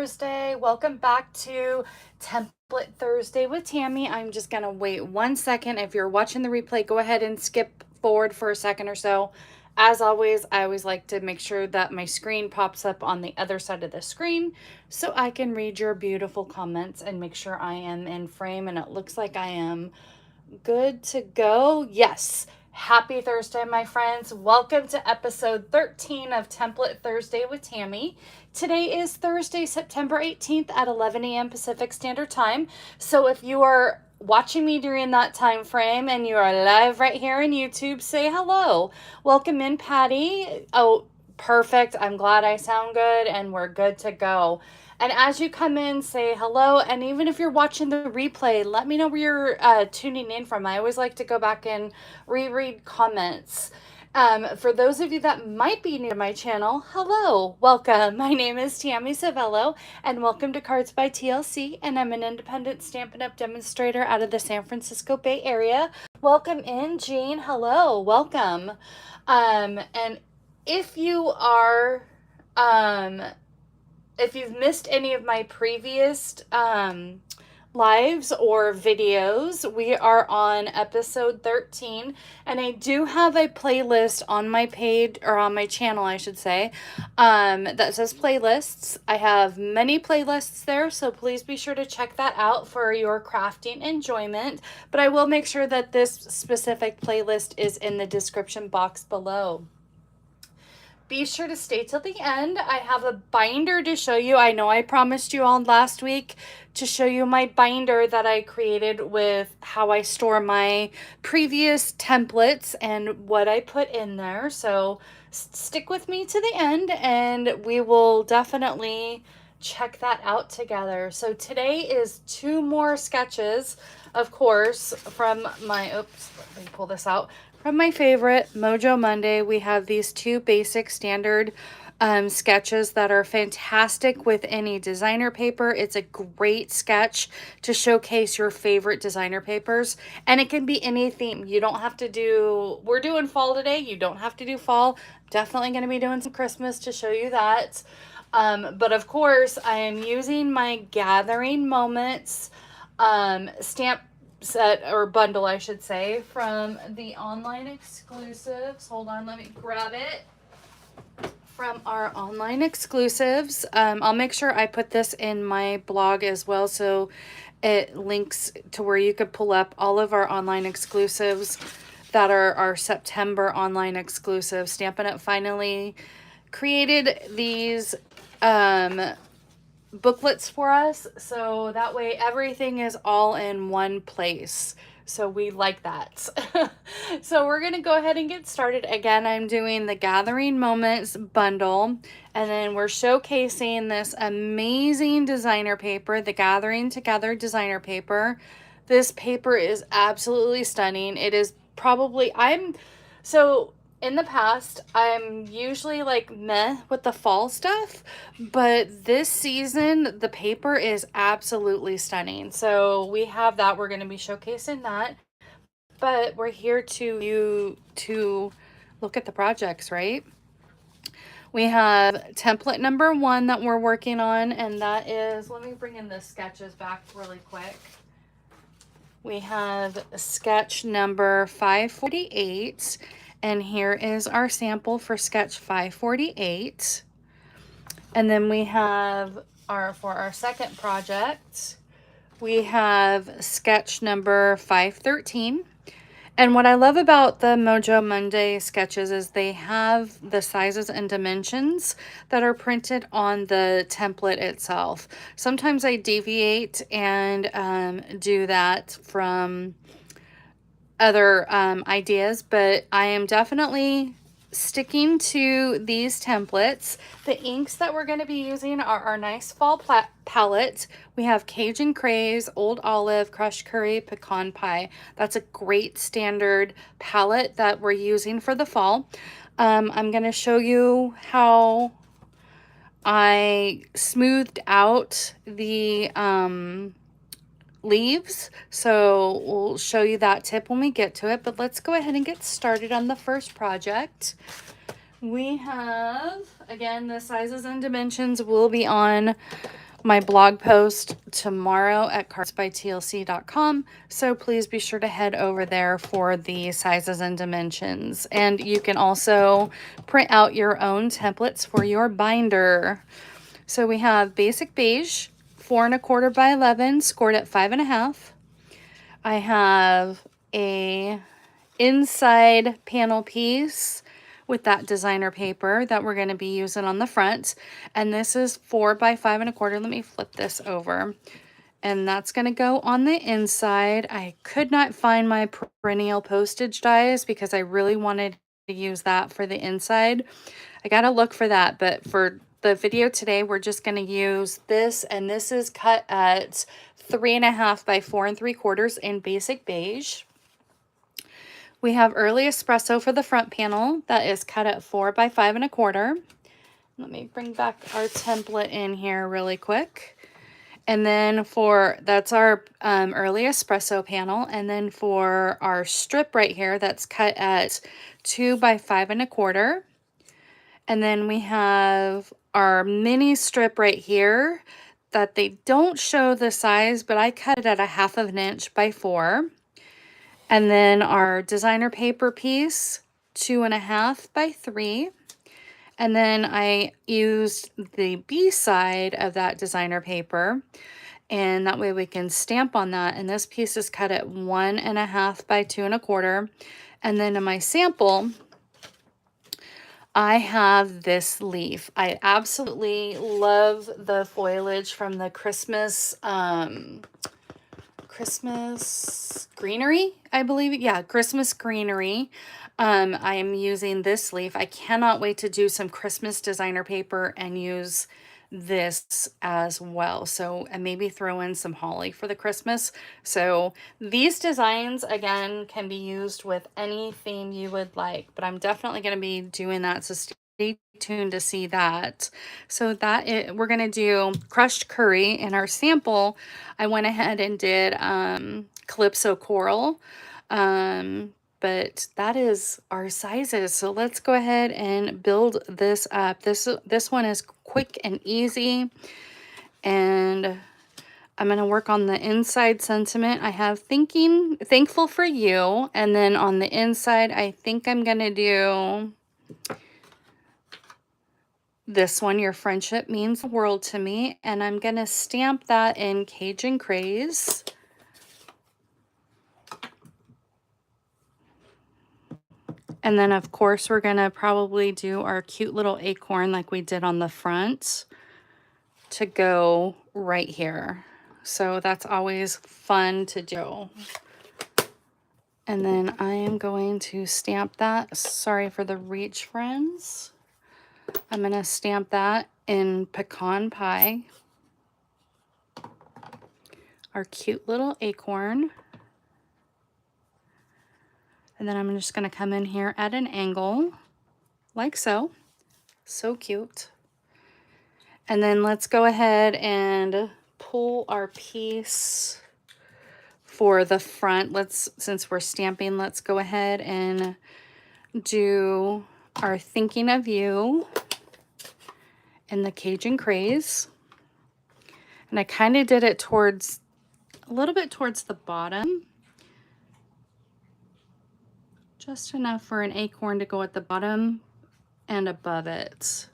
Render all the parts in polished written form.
Thursday. Welcome back to Template Thursday with Tammy. I'm just going to wait 1 second. If you're watching the replay, go ahead and skip forward for a second or so. As always, I always like to make sure that my screen pops up on the other side of the screen so I can read your beautiful comments and make sure I am in frame, and it looks like I am good to go. Yes. Happy Thursday, my friends. Welcome to episode 13 of Template Thursday with Tammy. Today is Thursday, September 18th at 11 a.m. Pacific Standard Time. So if you are watching me during that time frame and you are live right here on YouTube, say hello. Welcome in, Patty. Oh, perfect. I'm glad I sound good and we're good to go. And as you come in, say hello. And even if you're watching the replay, let me know where you're tuning in from. I always like to go back and reread comments. For those of you that might be new to my channel, hello, welcome. My name is Tammy Civello, and welcome to Cards by TLC, and I'm an independent Stampin' Up! Demonstrator out of the San Francisco Bay Area. Welcome in, Jean. Hello, welcome. And if you are... if you've missed any of my previous lives or videos, we are on episode 13, and I do have a playlist on my page, or on my channel, I should say, that says playlists. I have many playlists there, so please be sure to check that out for your crafting enjoyment, but I will make sure that this specific playlist is in the description box below. Be sure to stay till the end. I have a binder to show you. I know I promised you all last week to show you my binder that I created with how I store my previous templates and what I put in there. So stick with me to the end and we will definitely check that out together. So today is 2 more sketches, of course, from my, oops, let me pull this out. From my favorite, Mojo Monday. We have these 2 basic standard sketches that are fantastic with any designer paper. It's a great sketch to showcase your favorite designer papers. And it can be any theme. You don't have to do, we're doing fall today. You don't have to do fall. Definitely going to be doing some Christmas to show you that. But of course, I am using my Gathering Moments stamp set, or bundle I should say, from the online exclusives. Hold on, let me grab it. From our online exclusives. I'll make sure I put this in my blog as well, so it links to where you could pull up all of our online exclusives that are our September online exclusives. Stampin' Up! Finally created these booklets for us, so that way everything is all in one place, so we like that. So we're gonna go ahead and get started. Again, I'm doing the Gathering Moments bundle, and then we're showcasing this amazing designer paper, the Gathering Together designer paper. This paper is absolutely stunning. It is probably, in the past, I'm usually like meh with the fall stuff, but this season, the paper is absolutely stunning. So we have that. We're going to be showcasing that, but we're here to look at the projects, right? We have template number 1 that we're working on, and that is, let me bring in the sketches back really quick. We have sketch number 548. And here is our sample for sketch 548. And then we have for our second project, we have sketch number 513. And what I love about the Mojo Monday sketches is they have the sizes and dimensions that are printed on the template itself. Sometimes I deviate and do that from other ideas, but I am definitely sticking to these templates. The inks that we're going to be using are our nice fall palette. We have Cajun Craze, Old Olive, Crushed Curry, Pecan Pie. That's a great standard palette that we're using for the fall. I'm going to show you how I smoothed out the leaves, so we'll show you that tip when we get to it, but let's go ahead and get started on the first project. We have, again, the sizes and dimensions will be on my blog post tomorrow at cardsbytlc.com. So please be sure to head over there for the sizes and dimensions. And you can also print out your own templates for your binder. So we have basic beige, 4¼ by 11, scored at 5½. I have a inside panel piece with that designer paper that we're going to be using on the front, and this is 4 by 5¼ Let me flip this over, and that's going to go on the inside. I could not find my perennial postage dies because I really wanted to use that for the inside. I gotta look for that, but for the video today we're just going to use this, and this is cut at 3½ by 4¾ in basic beige. We have early espresso for the front panel that is cut at 4 by 5¼ Let me bring back our template in here really quick. And then that's our early espresso panel. And then for our strip right here, that's cut at 2 by 5¼ And then we have our mini strip right here that they don't show the size, but I cut it at 1/2 inch by 4. And then our designer paper piece, 2½ by 3. And then I used the B side of that designer paper, and that way we can stamp on that. And this piece is cut at 1½ by 2¼ And then in my sample, I have this leaf. I absolutely love the foliage from the Christmas greenery, I believe. Yeah, Christmas greenery. I am using this leaf. I cannot wait to do some Christmas designer paper and use this as well. So, and maybe throw in some holly for the Christmas. So these designs, again, can be used with any theme you would like, but I'm definitely going to be doing that. So stay tuned to see that. So we're going to do crushed curry. In our sample, I went ahead and did Calypso Coral. But that is our sizes. So let's go ahead and build this up. This one is quick and easy. And I'm going to work on the inside sentiment. I have thankful for you. And then on the inside, I think I'm going to do this one, your friendship means the world to me. And I'm going to stamp that in Cajun Craze. And then, of course, we're going to probably do our cute little acorn like we did on the front to go right here. So that's always fun to do. And then I am going to stamp that. Sorry for the reach, friends. I'm going to stamp that in pecan pie. Our cute little acorn. And then I'm just going to come in here at an angle, like so. So cute. And then let's go ahead and pull our piece for the front. Since we're stamping, let's go ahead and do our Thinking of You in the Cajun Craze. And I kind of did it a little bit towards the bottom. Just enough for an acorn to go at the bottom and above it.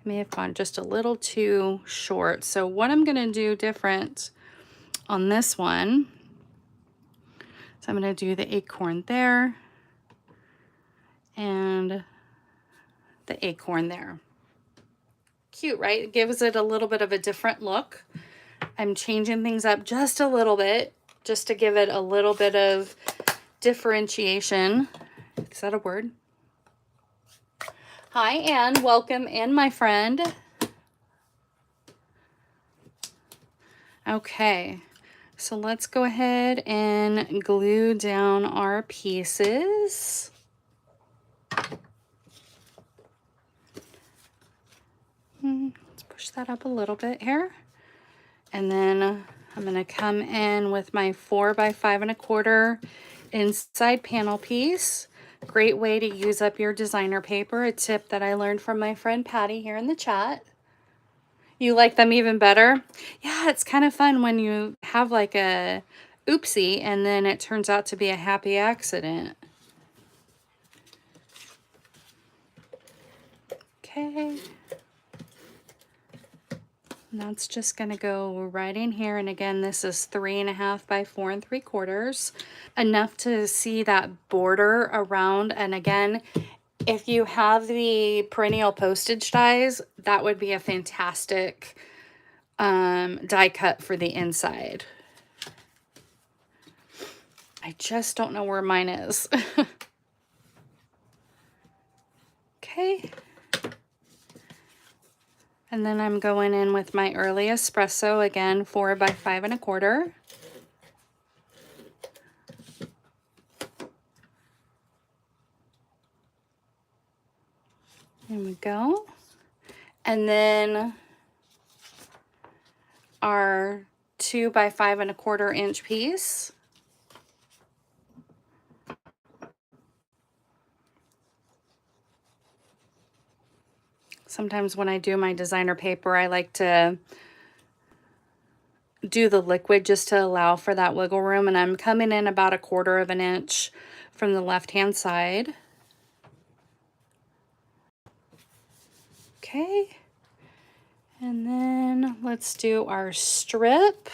I may have gone just a little too short. So what I'm going to do different on this one, so I'm going to do the acorn there and the acorn there. Cute, right? It gives it a little bit of a different look. I'm changing things up just a little bit, just to give it a little bit of differentiation. Is that a word? Hi, Anne. Welcome in, my friend. Okay, so let's go ahead and glue down our pieces. Let's push that up a little bit here. And then I'm going to come in with my 4 by 5¼ inside panel piece. Great way to use up your designer paper. A tip that I learned from my friend Patty here in the chat. You like them even better? Yeah, it's kind of fun when you have like a oopsie and then it turns out to be a happy accident. Okay. And that's just going to go right in here. And again, this is 3.5 by 4 3/4, enough to see that border around. And again, if you have the perennial postage dies, that would be a fantastic die cut for the inside. I just don't know where mine is. Okay. And then I'm going in with my early espresso, again, 4 by 5 1/4. There we go. And then our 2 by 5 1/4 inch piece. Sometimes when I do my designer paper, I like to do the liquid just to allow for that wiggle room. And I'm coming in about 1/4 of an inch from the left-hand side. Okay. And then let's do our strip.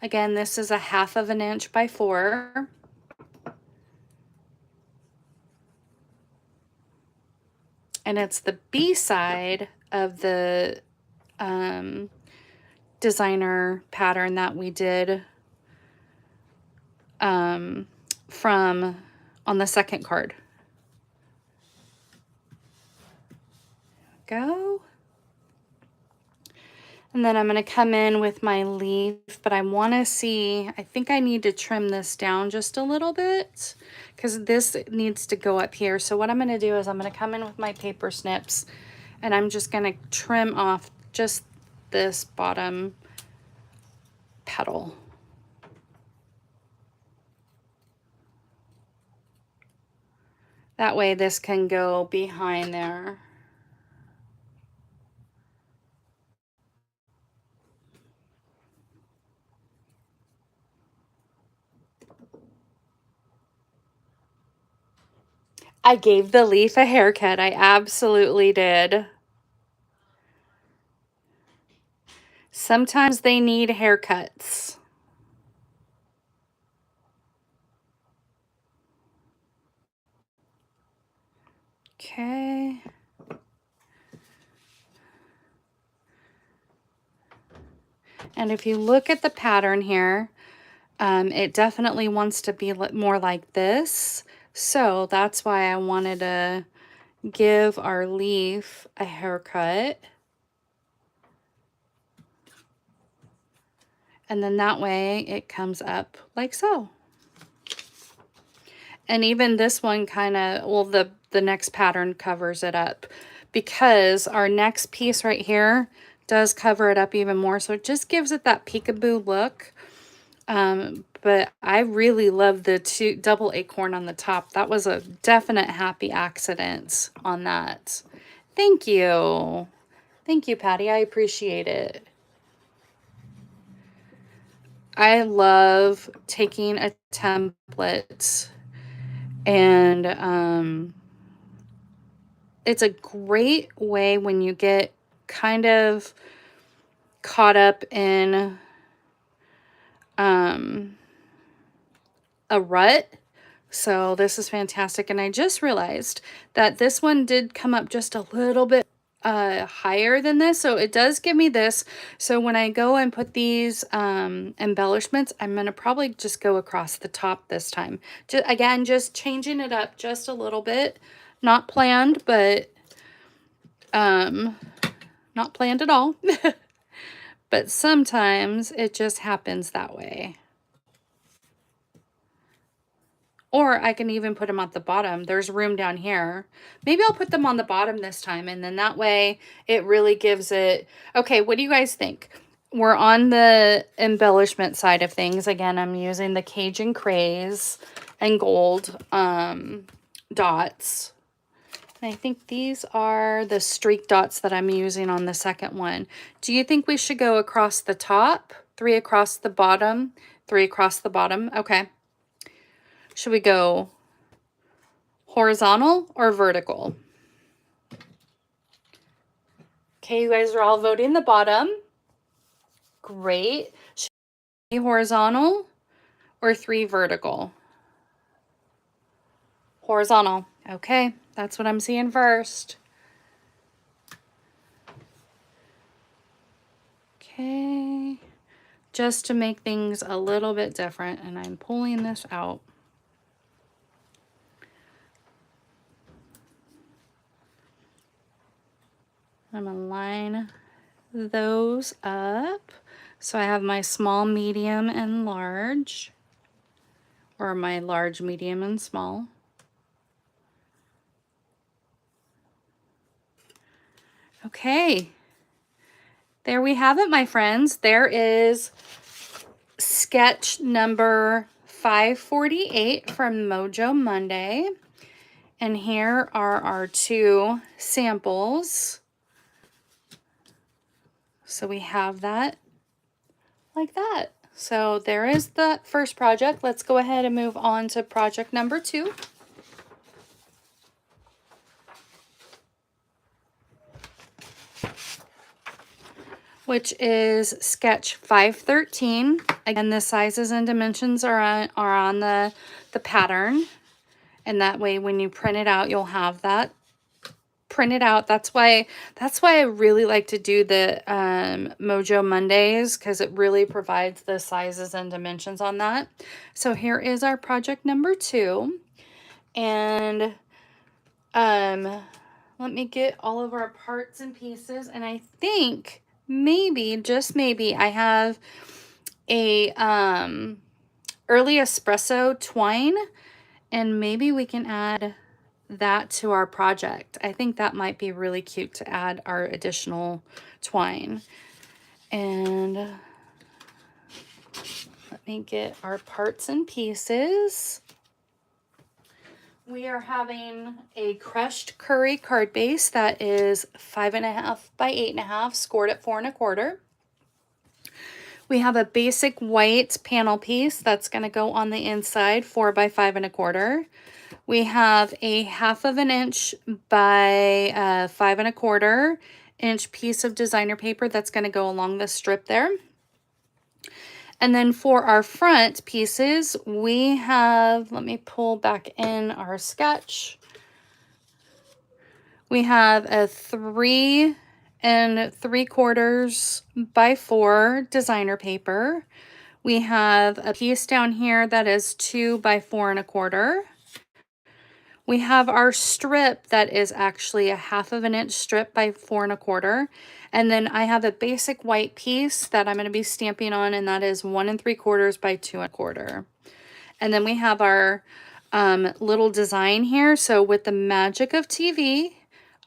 Again, this is 1/2 of an inch by 4. And it's the B side of the designer pattern that we did from on the second card. Go. And then I'm going to come in with my leaf, but I want to see, I think I need to trim this down just a little bit because this needs to go up here. So what I'm going to do is I'm going to come in with my paper snips and I'm just going to trim off just this bottom petal. That way this can go behind there. I gave the leaf a haircut. I absolutely did. Sometimes they need haircuts. Okay. And if you look at the pattern here, it definitely wants to be more like this. So that's why I wanted to give our leaf a haircut. And then that way it comes up like so. And even this one kind of, well, the next pattern covers it up because our next piece right here does cover it up even more. So it just gives it that peekaboo look. But I really love the double acorn on the top. That was a definite happy accident on that. Thank you. Thank you, Patty. I appreciate it. I love taking a template and it's a great way when you get kind of caught up in a rut. So this is fantastic. And I just realized that this one did come up just a little bit higher than this. So it does give me this. So when I go and put these embellishments, I'm going to probably just go across the top this time. Again, just changing it up just a little bit. Not planned, but not planned at all. But sometimes it just happens that way. Or I can even put them at the bottom. There's room down here. Maybe I'll put them on the bottom this time. And then that way it really gives it. Okay, what do you guys think? We're on the embellishment side of things. Again, I'm using the Cajun Craze and gold dots. I think these are the streak dots that I'm using on the second one. Do you think we should go across the top, 3 across the bottom, 3 across the bottom? Okay. Should we go horizontal or vertical? Okay, you guys are all voting the bottom. Great. Should we horizontal or 3 vertical? Horizontal. Okay, that's what I'm seeing first. Okay, just to make things a little bit different, and I'm pulling this out. I'm gonna line those up. So I have my small, medium, and large, or my large, medium, and small. Okay, there we have it, my friends. There is sketch number 548 from Mojo Monday. And here are our 2 samples. So we have that like that. So there is the first project. Let's go ahead and move on to project number 2. Which is sketch 513. Again, the sizes and dimensions are on the pattern. And that way when you print it out, you'll have that printed out. That's why I really like to do the Mojo Mondays, because it really provides the sizes and dimensions on that. So here is our project number 2. And let me get all of our parts and pieces. And I think maybe, just maybe, I have a early espresso twine, and maybe we can add that to our project. I think that might be really cute to add our additional twine. And let me get our parts and pieces. We are having a crushed curry card base that is 5.5 by 8.5, scored at 4 1/4. We have a basic white panel piece that's going to go on the inside, 4 by 5 1/4. We have a 1/2 inch by 5 1/4 inch piece of designer paper that's going to go along the strip there. And then for our front pieces, we have, let me pull back in our sketch. We have a 3 3/4 by 4 designer paper. We have a piece down here that is 2 by 4 1/4. We have our strip that is actually a 1/2 inch strip by 4 1/4. And then I have a basic white piece that I'm going to be stamping on, and that is 1 3/4 by 2 1/4. And then we have our little design here. So with the magic of TV,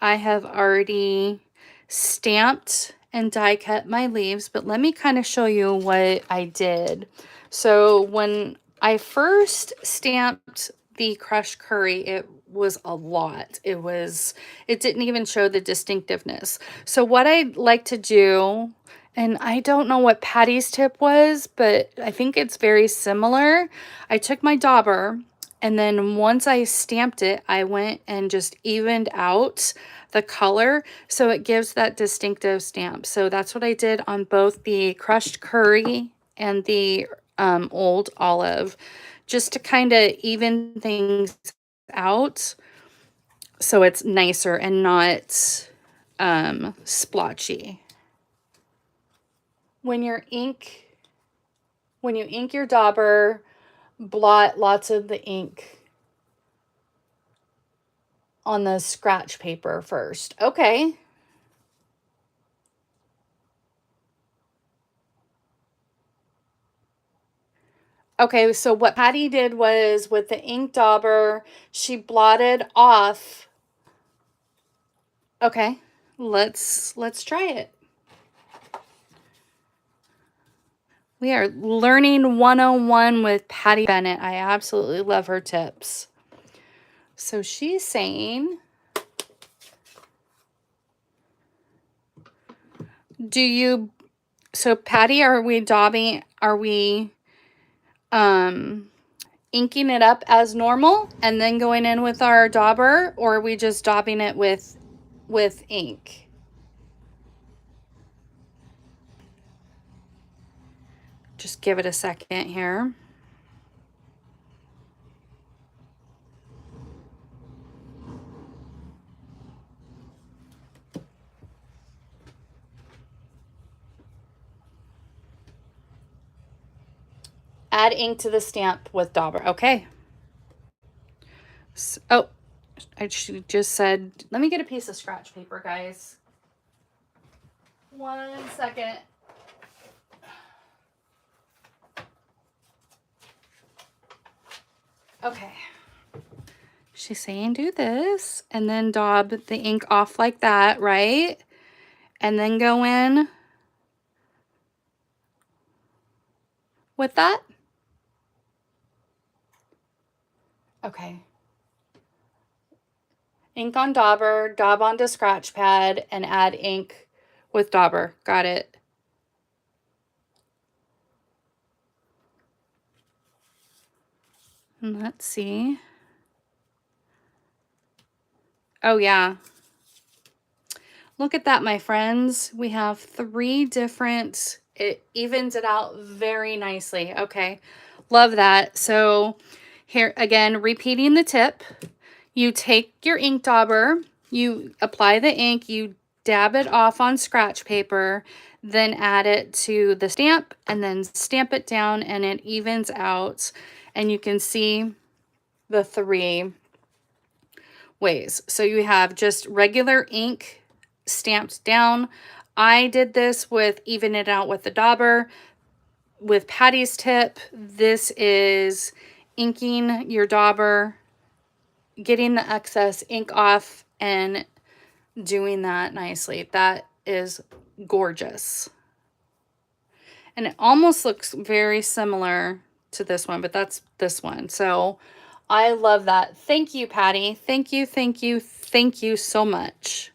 I have already stamped and die cut my leaves, but let me kind of show you what I did. So when I first stamped the crushed curry, it was a lot. It didn't even show the distinctiveness. So what I like to do, and I don't know what Patty's tip was, but I think it's very similar. I took my dauber, and then once I stamped it, I went and just evened out the color so it gives that distinctive stamp. So that's what I did on both the crushed curry and the old olive, just to kind of even things out so it's nicer and not splotchy. When you ink your dauber, blot lots of the ink on the scratch paper first. Okay. Okay, so what Patty did was with the ink dauber, she blotted off. Okay, let's try it. We are learning 101 with Patty Bennett. I absolutely love her tips. So she's saying Do you, so Patty, are we inking it up as normal and then going in with our dauber, or are we just daubing it with ink? Just give it a second here. Add ink to the stamp with dauber. Okay. So, oh, I just said, let me get a piece of scratch paper, guys. 1 second. Okay. She's saying do this and then daub the ink off like that, right? And then go in with that. Okay. Ink on dauber, daub onto scratch pad, and add ink with dauber. Got it. And let's see. Oh, yeah. Look at that, my friends. We have 3 different, it evens it out very nicely. Okay, love that. So here again, repeating the tip, you take your ink dauber, you apply the ink, you dab it off on scratch paper, then add it to the stamp and then stamp it down and it evens out. And you can see the 3 ways. So you have just regular ink stamped down. I did this with even it out with the dauber. With Patty's tip, this is inking your dauber, getting the excess ink off and doing that nicely. That is gorgeous. And it almost looks very similar to this one, but that's this one. So I love that. Thank you, Patty. Thank you, thank you, thank you so much.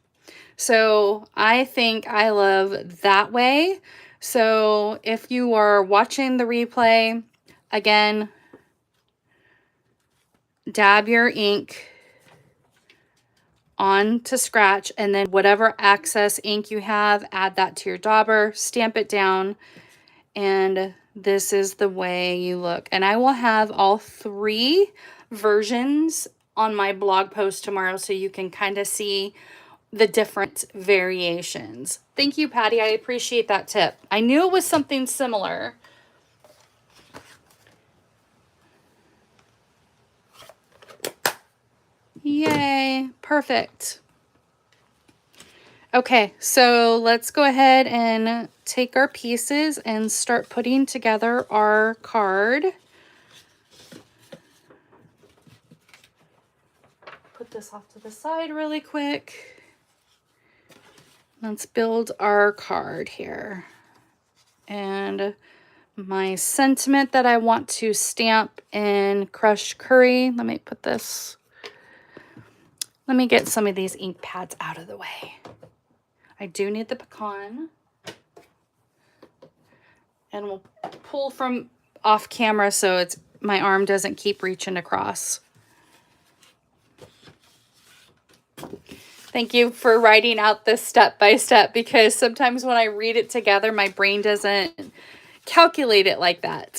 So I think I love that way. So if you are watching the replay, again, dab your ink onto scratch and then whatever excess ink you have, add that to your dauber, stamp it down, and this is the way you look. And I will have all 3 versions on my blog post tomorrow so you can kind of see the different variations. Thank you, Patty. I appreciate that tip. I knew it was something similar. Yay, perfect. Okay, so let's go ahead and take our pieces and start putting together our card. Put this off to the side really quick. Let's build our card here. And my sentiment that I want to stamp in crushed curry. Let me put this, let me get some of these ink pads out of the way. I do need the pecan. And we'll pull from off camera so it's my arm doesn't keep reaching across. Thank you for writing out this step by step, because sometimes when I read it together, my brain doesn't calculate it like that.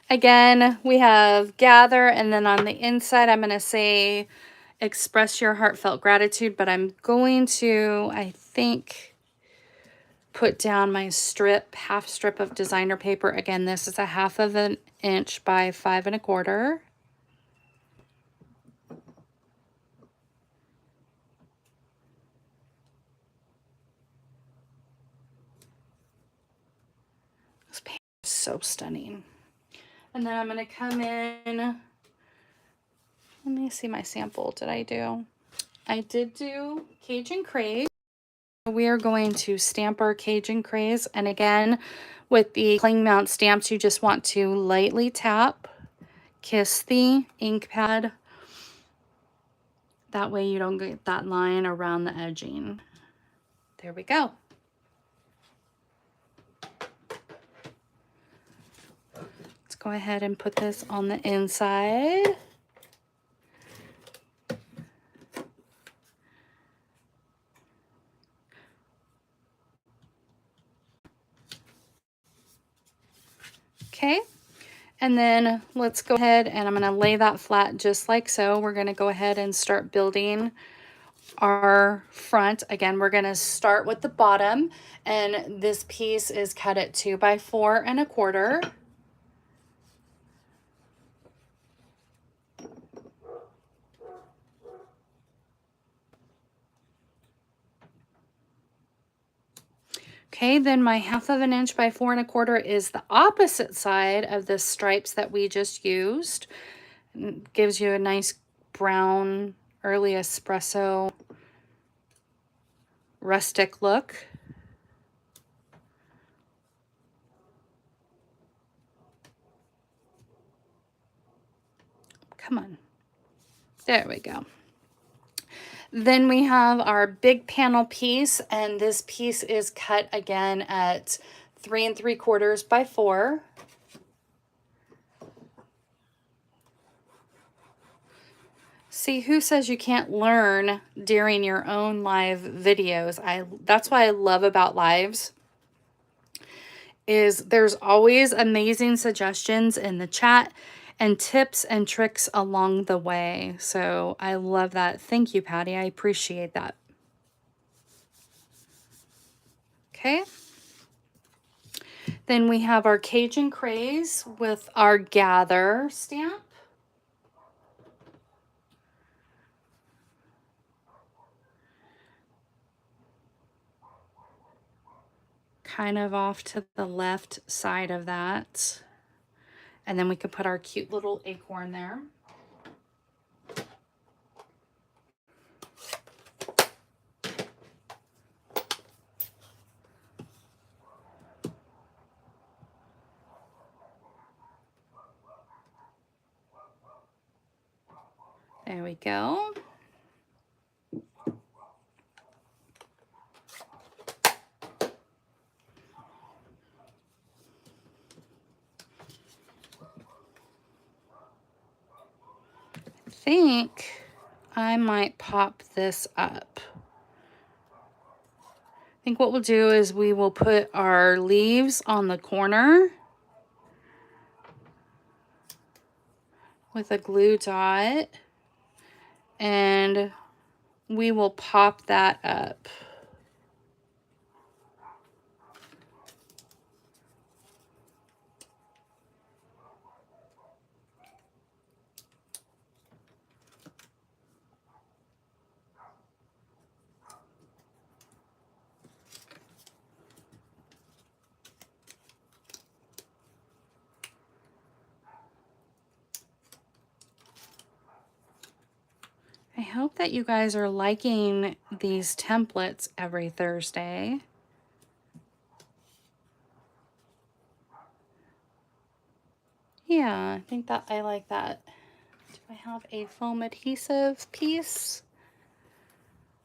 Again, we have gather, and then on the inside, I'm going to say express your heartfelt gratitude, but I'm going to, I think, put down my half strip of designer paper. Again, this is a 1/2 inch by 5 1/4. This paper is so stunning. And then I'm going to come in. Let me see my sample. I did do Cajun Craze. We are going to stamp our Cajun Craze. And again, with the cling mount stamps, you just want to lightly tap, kiss the ink pad. That way you don't get that line around the edging. There we go. go ahead and put this on the inside. Okay, and then let's go ahead and I'm going to lay that flat just like so. We're going to go ahead and start building our front. Again, we're going to start with the bottom, and this piece is cut at 2 by 4 1/4. Okay, then my 1/2 inch by 4 1/4 is the opposite side of the stripes that we just used. It gives you a nice brown, early espresso, rustic look. Come on. There we go. Then we have our big panel piece, and this piece is cut again at 3 3/4 by 4. See, who says you can't learn during your own live videos? That's what I love about lives, is there's always amazing suggestions in the chat and tips and tricks along the way. So I love that. Thank you, Patty. I appreciate that. Okay. Then we have our Cajun Craze with our Gather stamp. Kind of off to the left side of that. And then we could put our cute little acorn there. There we go. I think I might pop this up. I think what we'll do is we will put our leaves on the corner with a glue dot, and we will pop that up. I hope that you guys are liking these templates every Thursday. Yeah, I think that I like that. Do I have a foam adhesive piece?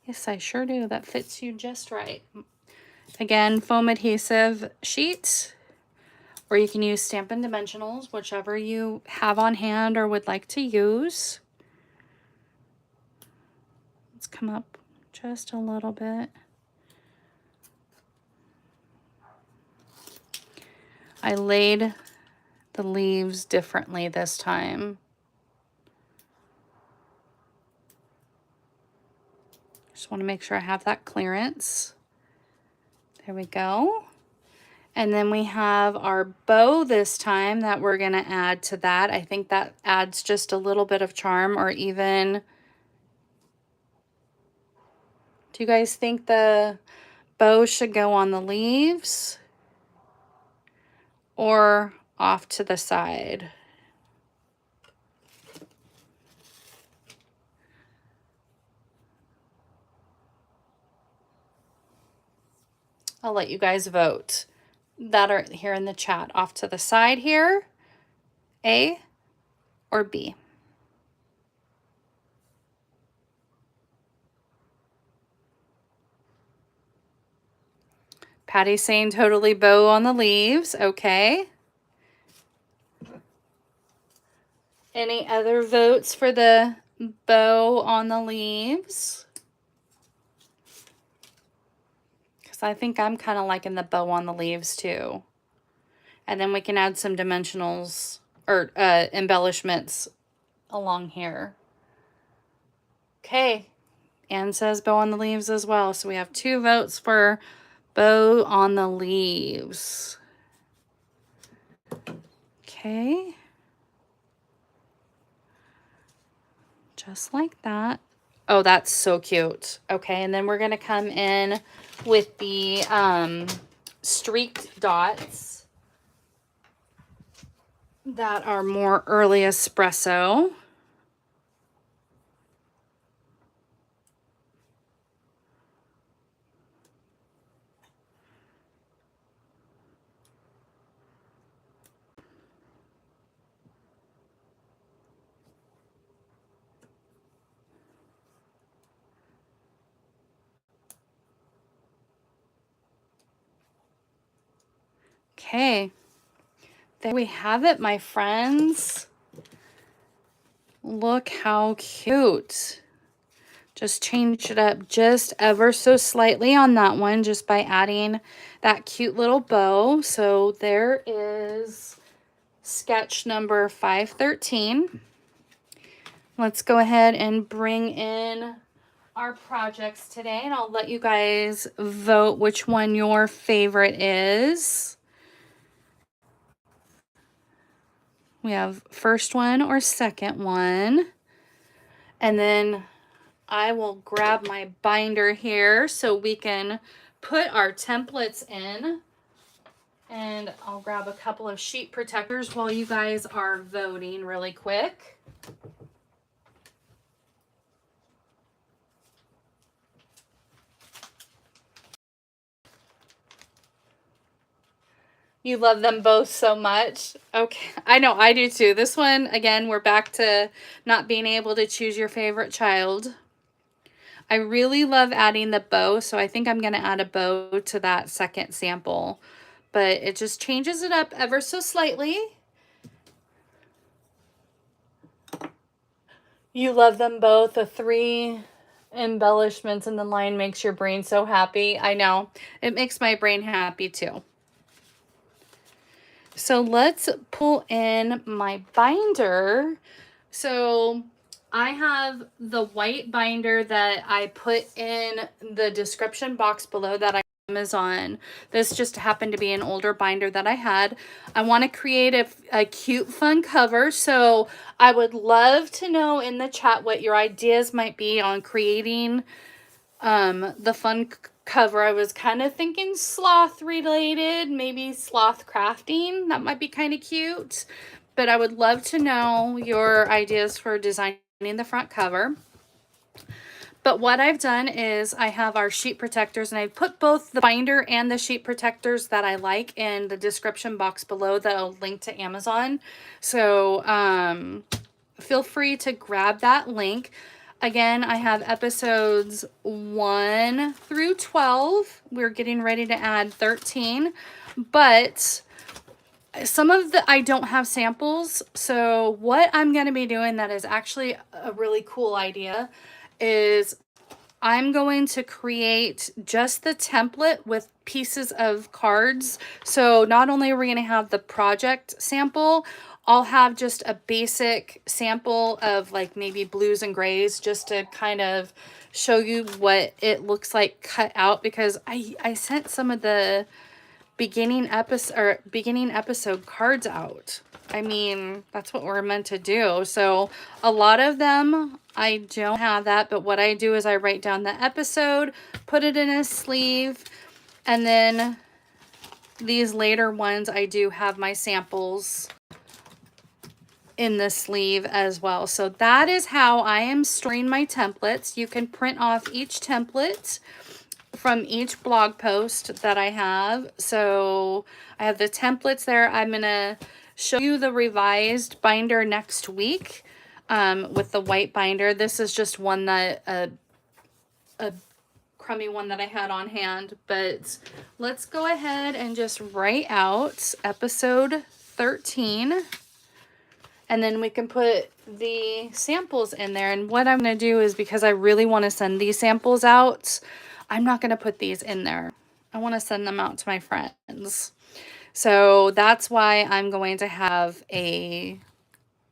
Yes, I sure do. That fits you just right. Again, foam adhesive sheet, or you can use Stampin' Dimensionals, whichever you have on hand or would like to use. Let's come up just a little bit. I laid the leaves differently this time. Just want to make sure I have that clearance. There we go. And then we have our bow this time that we're going to add to that. I think that adds just a little bit of charm, or even... Do you guys think the bow should go on the leaves or off to the side? I'll let you guys vote that are here in the chat. Off to the side here, A or B? Patty's saying totally bow on the leaves. Okay. Any other votes for the bow on the leaves? Because I think I'm kind of liking the bow on the leaves too. And then we can add some dimensionals or embellishments along here. Okay. Anne says bow on the leaves as well. So we have 2 votes for bow on the leaves. Okay. Just like that. Oh, that's so cute. Okay, and then we're going to come in with the streaked dots that are more early espresso. Okay, there we have it, my friends. Look how cute. Just changed it up just ever so slightly on that one, just by adding that cute little bow. So there is sketch number 513. Let's go ahead and bring in our projects today, and I'll let you guys vote which one your favorite is. We have first one or second one. And then I will grab my binder here so we can put our templates in. And I'll grab a couple of sheet protectors while you guys are voting really quick. You love them both so much. Okay, I know I do too. This one, again, we're back to not being able to choose your favorite child. I really love adding the bow, so I think I'm going to add a bow to that second sample. But it just changes it up ever so slightly. You love them both. The 3 embellishments in the line makes your brain so happy. I know. It makes my brain happy too. So let's pull in my binder. So I have the white binder that I put in the description box below that I Amazon. This just happened to be an older binder that I had. I want to create a cute, fun cover. So I would love to know in the chat what your ideas might be on creating the fun cover. I was kind of thinking sloth related, maybe sloth crafting. That might be kind of cute. But I would love to know your ideas for designing the front cover. But what I've done is I have our sheet protectors, and I've put both the binder and the sheet protectors that I like in the description box below that I'll link to Amazon. So feel free to grab that link. Again, I have episodes 1 through 12. We're getting ready to add 13. But some of I don't have samples. So what I'm going to be doing that is actually a really cool idea is I'm going to create just the template with pieces of cards. So not only are we going to have the project sample, I'll have just a basic sample of like maybe blues and grays just to kind of show you what it looks like cut out, because I sent some of the beginning episode cards out. I mean, that's what we're meant to do. So a lot of them, I don't have that, but what I do is I write down the episode, put it in a sleeve, and then these later ones, I do have my samples in the sleeve as well. So that is how I am storing my templates. You can print off each template from each blog post that I have. So I have the templates there. I'm going to show you the revised binder next week with the white binder. This is just one that a crummy one that I had on hand, but let's go ahead and just write out episode 13. And then we can put the samples in there. And what I'm going to do is, because I really want to send these samples out, I'm not going to put these in there. I want to send them out to my friends. So that's why I'm going to have a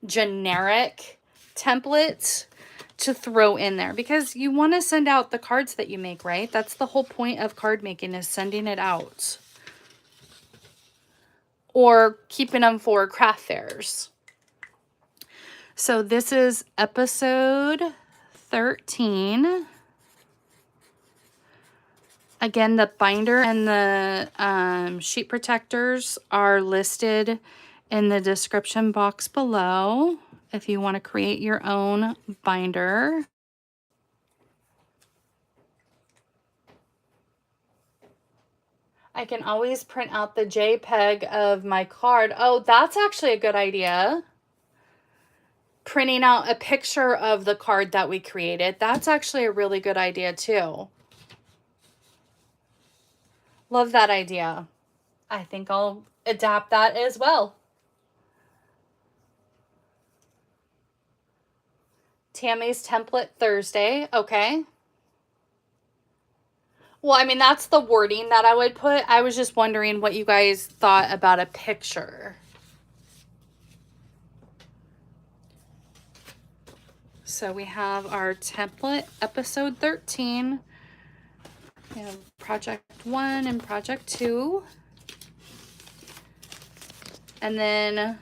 generic template to throw in there, because you want to send out the cards that you make, right? That's the whole point of card making, is sending it out. Or keeping them for craft fairs. So this is episode 13. Again, the binder and the sheet protectors are listed in the description box below if you want to create your own binder. I can always print out the JPEG of my card. Oh, that's actually a good idea. Printing out a picture of the card that we created. That's actually a really good idea too. Love that idea. I think I'll adapt that as well. Tammy's Template Thursday. Okay. Well, I mean, that's the wording that I would put. I was just wondering what you guys thought about a picture. So we have our template, episode 13. We have project 1 and project 2. And then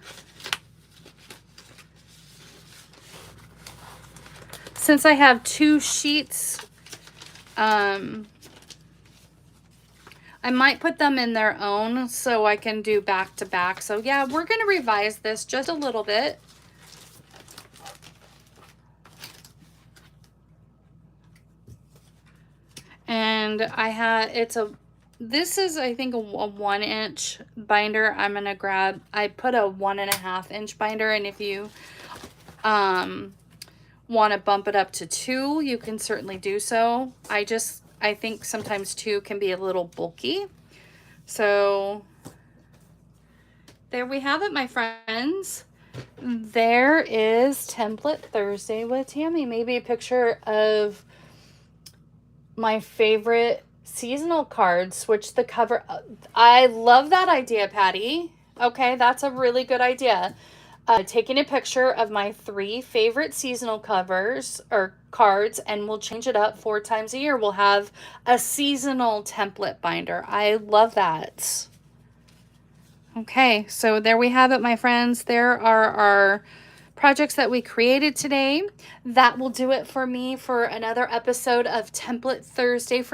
since I have 2 sheets, I might put them in their own so I can do back to back. So yeah, we're going to revise this just a little bit. And this is, I think, a 1-inch binder. I'm going to grab, I put a 1.5-inch binder. And if you want to bump it up to 2, you can certainly do so. I think sometimes 2 can be a little bulky. So there we have it, my friends. There is Template Thursday with Tammy. Maybe a picture of my favorite seasonal cards. Switch the cover. I love that idea, Patty. Okay, that's a really good idea. Taking a picture of my 3 favorite seasonal covers or cards, and we'll change it up 4 times a year. We'll have a seasonal template binder. I love that. Okay, so there we have it, my friends. There are our projects that we created today. That will do it for me for another episode of Template Thursday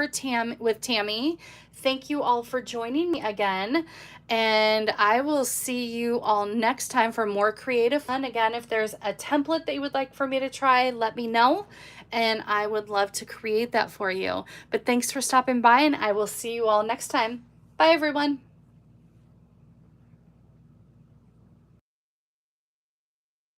with Tammy. Thank you all for joining me again. And I will see you all next time for more creative fun. Again, if there's a template that you would like for me to try, let me know. And I would love to create that for you. But thanks for stopping by, and I will see you all next time. Bye, everyone.